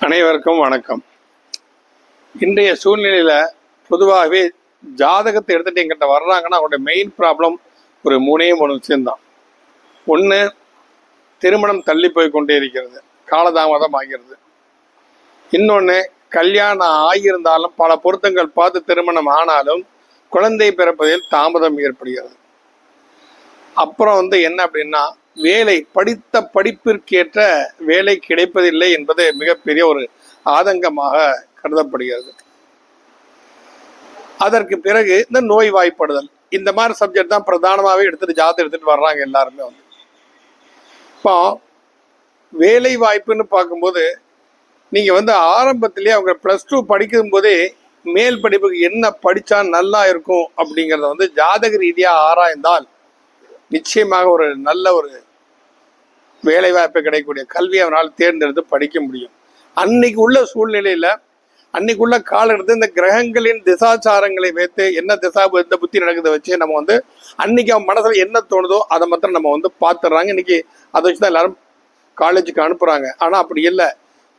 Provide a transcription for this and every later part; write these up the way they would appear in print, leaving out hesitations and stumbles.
அனைவருக்கும் வணக்கம். இன்றைய சூழ்நிலையில பொதுவாகவே ஜாதகத்தை எடுத்துட்டு எங்கிட்ட வர்றாங்கன்னா அவங்களுடைய மெயின் ப்ராப்ளம் ஒரு மூணு விஷயம்தான். ஒன்று, திருமணம் தள்ளி போய் கொண்டே இருக்கிறது, காலதாமதம் ஆகிறது. இன்னொன்று, கல்யாணம் ஆகியிருந்தாலும் பல பொருத்தங்கள் பார்த்து திருமணம் ஆனாலும் குழந்தை பிறப்பதில் தாமதம் ஏற்படுகிறது. அப்புறம் என்ன அப்படின்னா, வேலை, படித்த படிப்பிற்கேற்ற வேலை கிடைப்பதில்லை என்பது மிகப்பெரிய ஒரு ஆதங்கமாக கருதப்படுகிறது. அதற்கு பிறகு இந்த நோய் வாய்ப்படுதல், இந்த மாதிரி சப்ஜெக்ட் தான் பிரதானமாகவே எடுத்துட்டு வர்றாங்க எல்லாருமே. இப்போ வேலை வாய்ப்புன்னு பார்க்கும்போது நீங்க ஆரம்பத்திலேயே அவங்க +2 படிக்கும் போதே மேல் படிப்புக்கு என்ன படிச்சா நல்லா இருக்கும் அப்படிங்கிறத ஜாதக ரீதியா ஆராய்ந்தால் நிச்சயமாக ஒரு நல்ல ஒரு வேலை வாய்ப்பு கிடைக்கக்கூடிய கல்வி அவனால் தேர்ந்தெடுத்து படிக்க முடியும். அன்னைக்கு உள்ள சூழ்நிலையில, அன்னைக்கு உள்ள காலகட்டத்தில் இந்த கிரகங்களின் திசாச்சாரங்களை வைத்து என்ன திசா எந்த புத்தி நடக்குதை வச்சு நம்ம அன்னைக்கு அவன் மனசுல என்ன தோணுதோ அதை மாத்திரம் நம்ம பார்த்துடுறாங்க. இன்னைக்கு அதை வச்சுதான் எல்லாரும் காலேஜுக்கு அனுப்புறாங்க. ஆனா அப்படி இல்லை.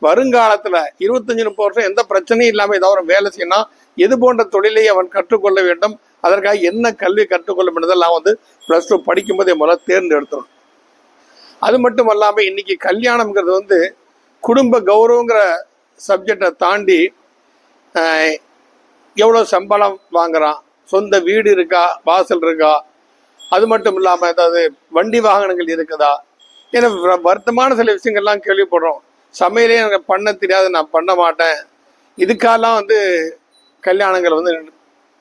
வருங்காலத்துல 25-30 வருஷம் எந்த பிரச்சனையும் இல்லாம ஏதாவது வேலை செய்யணும், எது போன்ற தொழிலை அவன் கற்றுக்கொள்ள வேண்டும், அதற்காக என்ன கல்வி கற்றுக்கொள்ள வேண்டியதெல்லாம் +2 படிக்கும்போதே முதல்ல தேர்ந்தெடுத்துடும். அது மட்டும் அல்லாமல் இன்னைக்கு கல்யாணம்ங்கிறது குடும்ப கௌரவங்கிற சப்ஜெக்டை தாண்டி எவ்வளோ சம்பளம் வாங்குறான், சொந்த வீடு இருக்கா, வாசல் இருக்கா, அது மட்டும் இல்லாமல் ஏதாவது வண்டி வாகனங்கள் இருக்குதா, ஏன்னா வருத்தமான சில விஷயங்கள்லாம் கேள்விப்படுறோம். சமையலே எனக்கு பண்ண தெரியாது, நான் பண்ண மாட்டேன், இதுக்கெல்லாம் கல்யாணங்கள்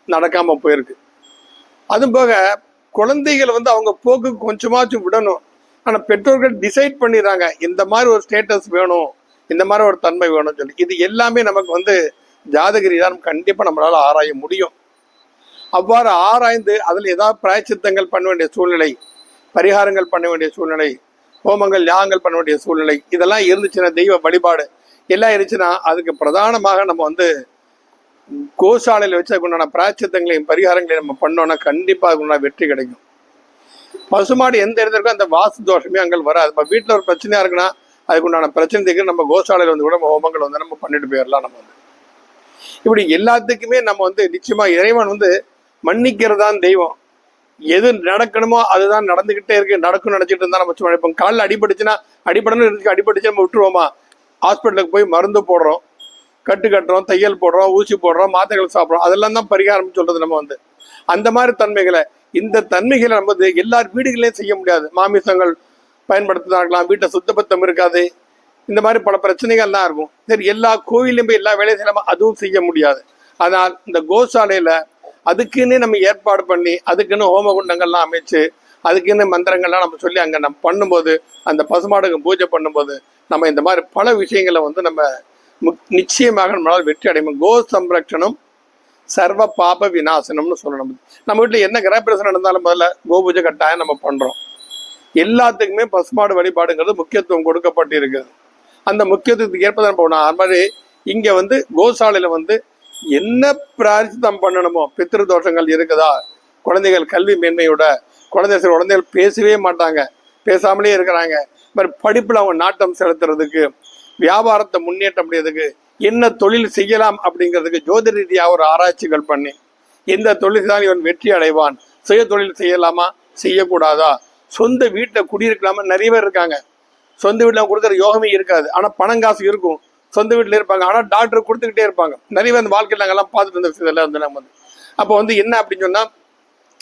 நடக்காமல் போயிருக்கு. அதுவும் போக குழந்தைகள் அவங்க போக்கு கொஞ்சமாச்சும் விடணும். ஆனால் பெற்றோர்கள் டிசைட் பண்ணிடுறாங்க, இந்த மாதிரி ஒரு ஸ்டேட்டஸ் வேணும், இந்த மாதிரி ஒரு தன்மை வேணும்னு சொல்லி. இது எல்லாமே நமக்கு ஜாதக ரீதியாக கண்டிப்பாக நம்மளால ஆராய முடியும். அவ்வாறு ஆராய்ந்து அதில் ஏதாவது பிராயச்சித்தங்கள் பண்ண வேண்டிய சூழ்நிலை, பரிகாரங்கள் பண்ண வேண்டிய சூழ்நிலை, ஹோமங்கள் யாகங்கள் பண்ண வேண்டிய சூழ்நிலை, இதெல்லாம் இருந்துச்சுன்னா, தெய்வ வழிபாடு எல்லாம் இருந்துச்சுன்னா, அதுக்கு பிரதானமாக நம்ம கோசாலையில் வச்சு அதுக்குண்டான பிராயச்சித்தங்களையும் பரிகாரங்களையும் நம்ம பண்ணோம்னா கண்டிப்பாக அதுக்குண்டான வெற்றி கிடைக்கும். பசுமாடு எந்த இடத்துல இருக்கோ அந்த வாஸ்து தோஷமே அங்கே வராது. இப்போ வீட்டில் ஒரு பிரச்சனையா இருக்குன்னா அதுக்குண்டான பிரச்சனைக்கு நம்ம கோசாலையில் கூட ஹோமங்கள் நம்ம பண்ணிட்டு போயிடலாம். நம்ம இப்படி எல்லாத்துக்குமே நம்ம நிச்சயமா இறைவன் மன்னிக்கிறதான் தெய்வம். எது நடக்கணுமோ அதுதான் நடந்துகிட்டே இருக்கு. நடக்கும்னு நினைச்சிட்டு இருந்தா நம்ம சும்மா இப்போ காலில் அடிபட்டுச்சுன்னா அடிபடணும், அடிபட்டுச்சு நம்ம விட்டுருவோமா? ஹாஸ்பிட்டலுக்கு போய் மருந்து போடுறோம், கட்டு கட்டுறோம், தையல் போடுறோம், ஊசி போடுறோம், மாத்திரைகள் சாப்பிட்றோம், அதெல்லாம் தான் பரிகாரம் சொல்றது. நம்ம அந்த மாதிரி தன்மைகளை, இந்த தன்மைகளை நம்ம எல்லார் வீடுகளையும் செய்ய முடியாது. மாமிசங்கள் பயன்படுத்ததான் இருக்கலாம், வீட்டை சுத்தபத்தம் இருக்காது, இந்த மாதிரி பல பிரச்சனைகள் தான் இருக்கும். சரி, எல்லா கோயிலையும் போய் எல்லா வேலையும் செய்யலாமா? அதுவும் செய்ய முடியாது. ஆனால் இந்த கோசாலையில அதுக்குன்னு நம்ம ஏற்பாடு பண்ணி அதுக்குன்னு ஹோம குண்டங்கள்லாம் அமைச்சு அதுக்குன்னு மந்திரங்கள்லாம் நம்ம சொல்லி அங்கே நம்ம பண்ணும்போது, அந்த பசுமாடுக்கு பூஜை பண்ணும்போது நம்ம இந்த மாதிரி பல விஷயங்களை நம்ம நிச்சயமாக நம்மளால் வெற்றி அடையும். கோ சம்ரட்சணம் சர்வ பாப விநாசனம்னு சொல்லணும். நம்ம வீட்டில் என்ன கிரகப்பிரசனம் நடந்தாலும் முதல்ல கோபூஜை கட்டாயம் நம்ம பண்றோம். எல்லாத்துக்குமே பசுமாடு வழிபாடுங்கிறது முக்கியத்துவம் கொடுக்கப்பட்டு இருக்குது. அந்த முக்கியத்துவத்துக்கு ஏற்ப தான் போகணும். அது மாதிரி இங்க கோசாலையில என்ன பிரார்த்தம் பண்ணணுமோ, பித்திரு தோஷங்கள் இருக்குதா, குழந்தைகள் கல்வி மேன்மையோட, குழந்தைகள் பேசவே மாட்டாங்க, பேசாமலே இருக்கிறாங்க, மாதிரி படிப்புல அவங்க நாட்டம் செலுத்துறதுக்கு, வியாபாரத்தை முன்னேற்ற முடியறதுக்கு, என்ன தொழில் செய்யலாம் அப்படிங்கிறதுக்கு ஜோதிட ரீதியாக ஒரு ஆராய்ச்சிகள் பண்ணி எந்த தொழில் தான் இவன் வெற்றி அடைவான், சுய தொழில் செய்யலாமா செய்யக்கூடாதா, சொந்த வீட்டில் குடியிருக்கலாமா, நிறைய பேர் இருக்காங்க. சொந்த வீட்டில் கொடுக்குற யோகமே இருக்காது, ஆனால் பணங்காசு இருக்கும், சொந்த வீட்டில் இருப்பாங்க, ஆனால் டாக்டர் கொடுத்துக்கிட்டே இருப்பாங்க. நிறைய பேர் அந்த வாழ்க்கையில் நாங்கள்லாம் பார்த்துட்டு இருந்த விஷயத்தில் நம்ம அப்போ என்ன அப்படின்னு சொன்னால்,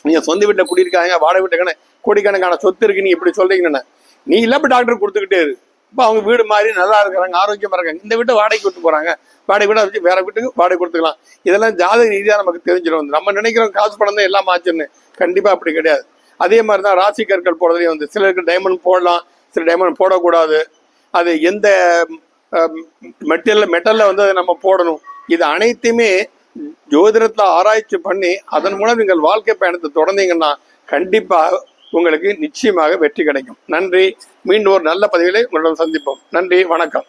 நீங்கள் சொந்த வீட்டில் குடியிருக்காங்க, வாடகை வீட்டுக்கான கோடிக்கணக்கான சொத்து இருக்கு, நீ இப்படி சொல்றீங்கன்னு நீ இல்லை, இப்போ டாக்டர் கொடுத்துக்கிட்டே இருக்கு. இப்போ அவங்க வீடு மாதிரி நல்லா இருக்கிறாங்க, ஆரோக்கியமாக இருக்காங்க, இந்த வீட்டை வாடகைக்கு விட்டு போகிறாங்க, வாடகை வீட்டை வச்சு வேற வீட்டுக்கு வாடகை கொடுத்துக்கலாம். இதெல்லாம் ஜாதக ரீதியாக நமக்கு தெரிஞ்சிடும். நம்ம நினைக்கிறோம் காசு பணம் தான் எல்லாம் ஆச்சுன்னு, கண்டிப்பாக அப்படி கிடையாது. அதே மாதிரி தான் ராசி கற்கள் போடுறதுலேயும் சிலருக்கு டைமண்ட் போடலாம், சில டைமண்ட் போடக்கூடாது, அது எந்த மெட்டலில் அதை நம்ம போடணும், இது அனைத்தையுமே ஜோதிடத்தில் ஆராய்ச்சி பண்ணி அதன் மூலம் நீங்கள் வாழ்க்கை பயணத்தை தொடர்ந்தீங்கன்னா கண்டிப்பாக உங்களுக்கு நிச்சயமாக வெற்றி கிடைக்கும். நன்றி. மீண்டும் ஒரு நல்ல பதிவிலே உங்களிடம் சந்திப்போம். நன்றி, வணக்கம்.